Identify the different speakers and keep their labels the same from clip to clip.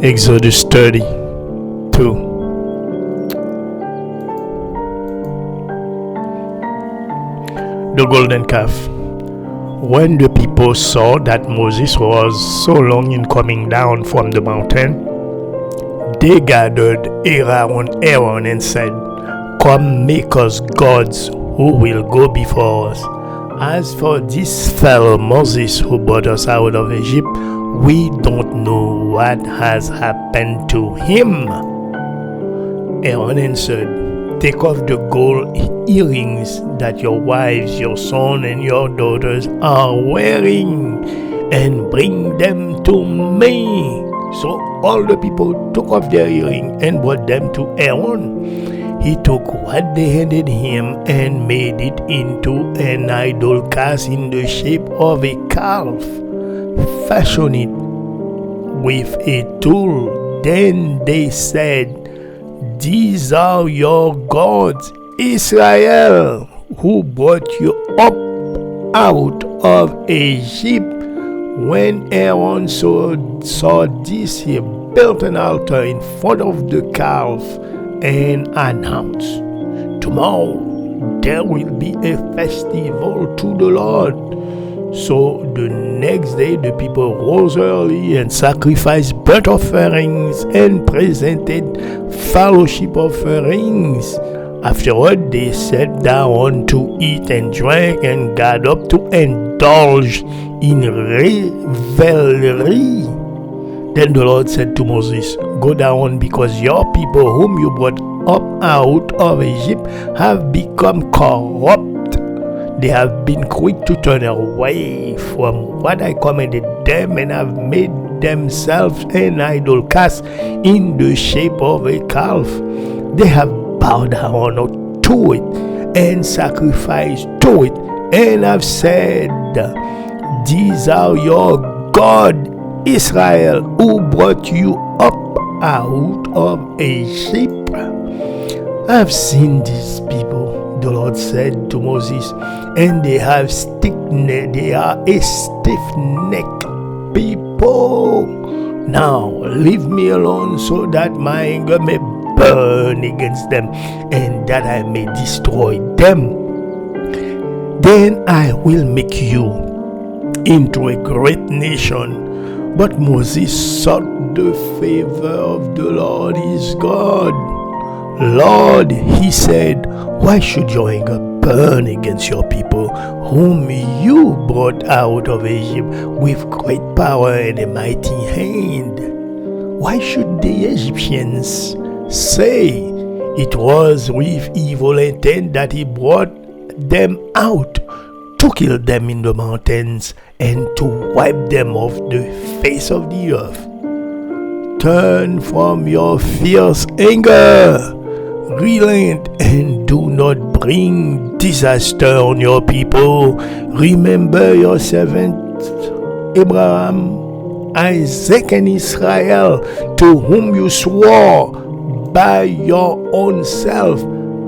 Speaker 1: Exodus 32. The golden calf. When the people saw that Moses was so long in coming down from the mountain, they gathered around Aaron and said, "Come, make us gods who will go before us. As for this fellow Moses who brought us out of Egypt, we don't know what has happened to him." Aaron answered, "Take off the gold earrings that your wives, your son, and your daughters are wearing, and bring them to me." So all the people took off their earrings and brought them to Aaron. He took what they handed him and made it into an idol cast in the shape of a calf. Fashion it with a tool. Then they said, "These are your gods, Israel, who brought you up out of Egypt." When Aaron saw this, he built an altar in front of the calf and announced, "Tomorrow there will be a festival to the Lord." So the next day the people rose early and sacrificed burnt offerings and presented fellowship offerings. Afterward they sat down to eat and drink and got up to indulge in revelry. Then the Lord said to Moses, "Go down, because your people whom you brought up out of Egypt have become corrupt. They have been quick to turn away from what I commanded them and have made themselves an idol cast in the shape of a calf. They have bowed down to it and sacrificed to it, and have said, 'These are your God, Israel, who brought you up out of Egypt.' I've seen these people," the Lord said to Moses, "and they are a stiff-necked people. Now leave me alone so that my anger may burn against them and that I may destroy them. Then I will make you into a great nation." But Moses sought the favor of the Lord his God. "Lord," he said, "why should your anger burn against your people, whom you brought out of Egypt with great power and a mighty hand? Why should the Egyptians say, 'It was with evil intent that he brought them out, to kill them in the mountains and to wipe them off the face of the earth'? Turn from your fierce anger, relent, and do not bring disaster on your people. Remember your servants Abraham, Isaac, and Israel, to whom you swore by your own self,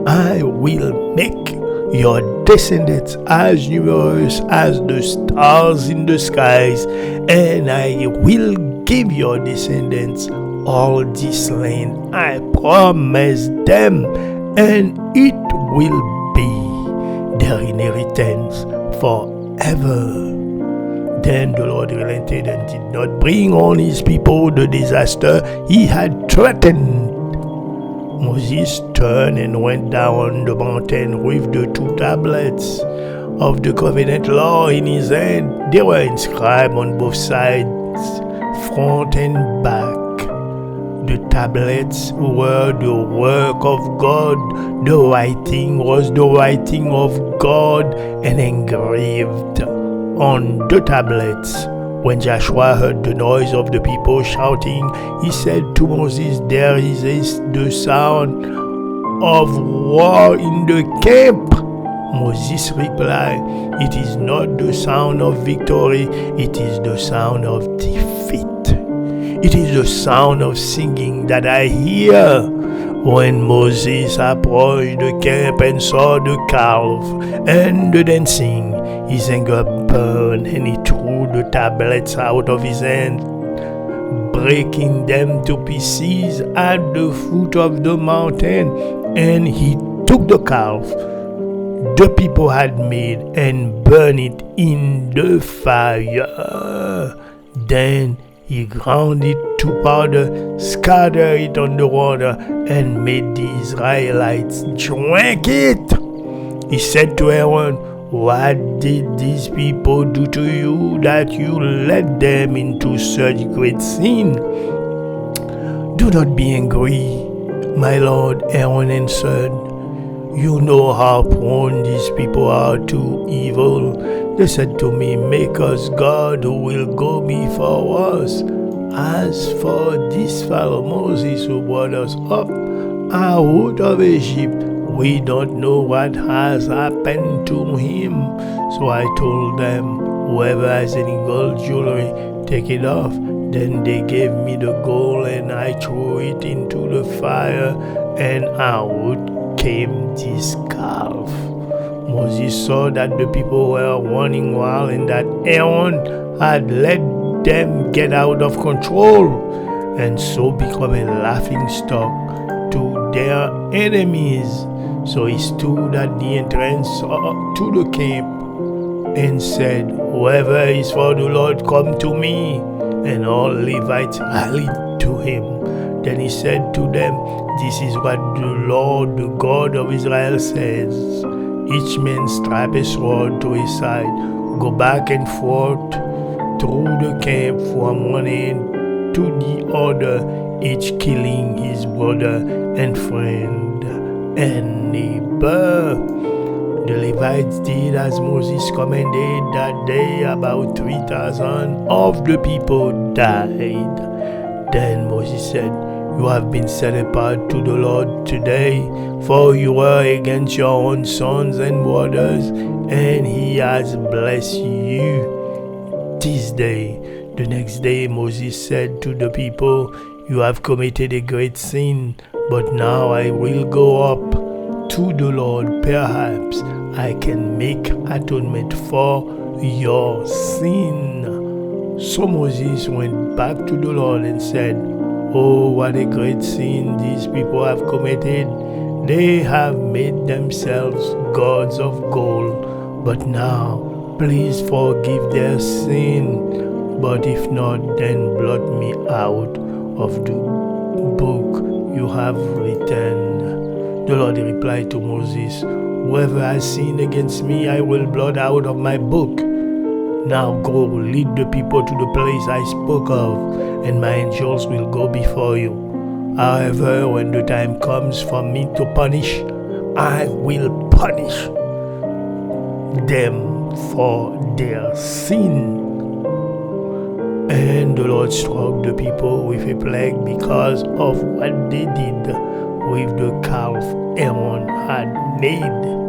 Speaker 1: 'I will make your descendants as numerous as the stars in the skies, and I will give your descendants all this land I promised them, and it will be their inheritance forever.' Then the Lord relented and did not bring on his people the disaster he had threatened. Moses turned and went down the mountain with the 2 tablets of the covenant law in his hand. They were inscribed on both sides, front and back. The tablets were the work of God. The writing was the writing of God and engraved on the tablets. When Joshua heard the noise of the people shouting, he said to Moses, "There is the sound of war in the camp." Moses replied, "It is not the sound of victory, it is the sound of defeat. It is the sound of singing that I hear." When Moses approached the camp and saw the calf and the dancing, his anger burned, and he threw the tablets out of his hand. breaking them to pieces at the foot of the mountain. And he took the calf the people had made and burned it in the fire. Then he ground it to powder, scattered it on the water, and made the Israelites drink it. He said to Aaron, "What did these people do to you that you led them into such great sin?" "Do not be angry, my lord," Aaron answered. "You know how prone these people are to evil. They said to me, 'Make us God who will go before us.' As for this fellow Moses who brought us up out of Egypt, we don't know what has happened to him." So I told them, "Whoever has any gold jewelry, take it off." Then they gave me the gold, and I threw it into the fire, and out came this calf. Moses saw that the people were running wild and that Aaron had let them get out of control, and so become a laughing stock to their enemies. So he stood at the entrance to the camp and said, "Whoever is for the Lord, come to me." And all Levites rallied to him. Then he said to them, "This is what the Lord, the God of Israel, says. Each man strap a sword to his side. Go back and forth through the camp from one end to the other, each killing his brother and friend and neighbor." The Levites did as Moses commanded. That day about 3,000 of the people died. Then Moses said, "You have been set apart to the Lord today, for you were against your own sons and brothers, and he has blessed you this day." The next day Moses said to the people, "You have committed a great sin, but now I will go up to the Lord. Perhaps I can make atonement for your sin." So Moses went back to the Lord and said, "Oh, what a great sin these people have committed. They have made themselves gods of gold. But now, please forgive their sin. But if not, then blot me out of the book you have written." The Lord replied to Moses, "Whoever has sinned against me, I will blot out of my book. Now go, lead the people to the place I spoke of, and my angels will go before you. However, when the time comes for me to punish, I will punish them for their sin." And the Lord struck the people with a plague because of what they did with the calf Aaron had made.